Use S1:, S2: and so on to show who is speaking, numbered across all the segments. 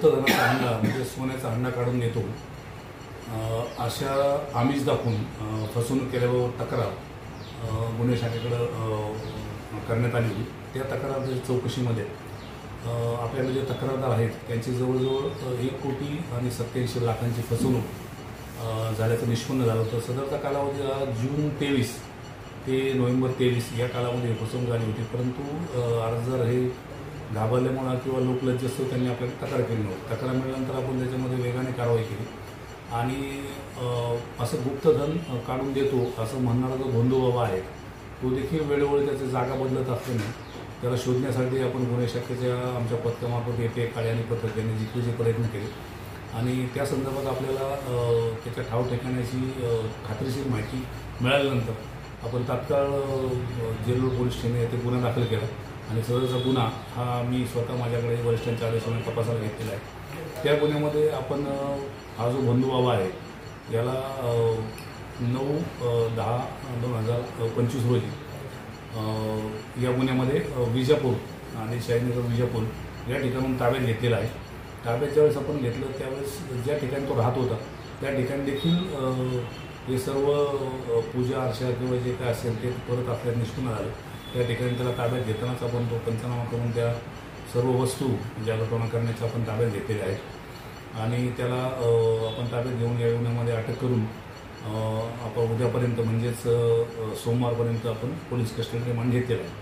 S1: गुप्तधनाचा हंडा म्हणजे सोन्याचा हंडा काढून देतो अशा आमिष दाखवून फसवणूक केल्याबाबत तक्रार गुन्हे शाखेकडं करण्यात आली होती। त्या तक्रार चौकशीमध्ये आपल्याला जे तक्रारदार आहेत त्यांची जवळजवळ 1,87,00,000 फसवणूक झाल्याचं निष्पन्न झालं होतं। सदरचा कालावधी जून 23 ते नोव्हेंबर 23 या कालामध्ये फसवणूक झाली होती, परंतु अर्जदार हे घाबरल्यामुळे किंवा लोकलज्ज असतो त्यांनी आपल्याला तक्रार केली नव्हती। तक्रार मिळाल्यानंतर आपण त्याच्यामध्ये वेगाने कारवाई केली आणि असं गुप्तधन काढून देतो असं म्हणणारा जो भोंदू बाबा आहे तो देखील वेळोवेळी त्याची जागा बदलत असल्याने त्याला शोधण्यासाठी आपण गुन्हे शाखेच्या आमच्या पथकामार्फत येथे काळे आणि पथक यांनी जिकरीचे प्रयत्न केले आणि त्या संदर्भात आपल्याला त्याच्या ठाव ठिकाणाची खात्रीशीर माहिती मिळाल्यानंतर आपण तात्काळ जेलरोड पोलीस स्टेशन येथे गुन्हा दाखल केला आणि सदरचा गुन्हा हा मी स्वतः माझ्याकडे वरिष्ठांच्या आदेशाने तपासायला घेतलेला आहे। त्या गुन्ह्यामध्ये आपण हा जो भोंदू बाबा आहे याला 9/10/2025 रोजी या गुन्ह्यामध्ये विजापूर आणि शाहीनगर विजापूर या ठिकाणून ताब्यात घेतलेला आहे। ताब्यात ज्यावेळेस आपण घेतलं त्यावेळेस ज्या ठिकाणी तो राहत होता त्या ठिकाणी देखील हे सर्व पूजा अर्चा किंवा जे काय असेल ते करत असल्यास निष्पन्न झालं। त्या ठिकाणी त्याला ताब्यात घेतानाच आपण तो पंचनामा करून त्या सर्व वस्तू जागृतपणा करण्याच्या आपण ताब्यात घेतलेल्या आहेत आणि त्याला आपण ताब्यात घेऊन या गुन्ह्यामध्ये अटक करून आपण उद्यापर्यंत म्हणजेच सोमवारपर्यंत आपण पोलीस कस्टडी रिमांड घेतलेला आहे।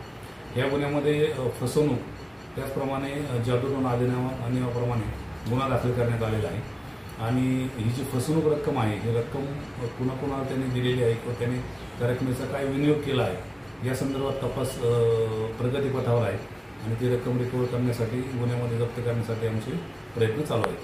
S1: या गुन्ह्यामध्ये फसवणूक त्याचप्रमाणे जादूटोणा अधिनियमाप्रमाणे गुन्हा दाखल करण्यात आलेला आहे आणि ही जी फसवणूक रक्कम आहे ही रक्कम कुणाकुणाला त्यांनी दिलेली आहे किंवा त्यांनी त्या रकमेचा काय विनियोग केला आहे या संदर्भात तपास प्रगतीपथावर आहे आणि ती रक्कम रिकव्हर करण्यासाठी गुन्ह्यामध्ये जप्त करण्यासाठी आमचे प्रयत्न चालू आहेत।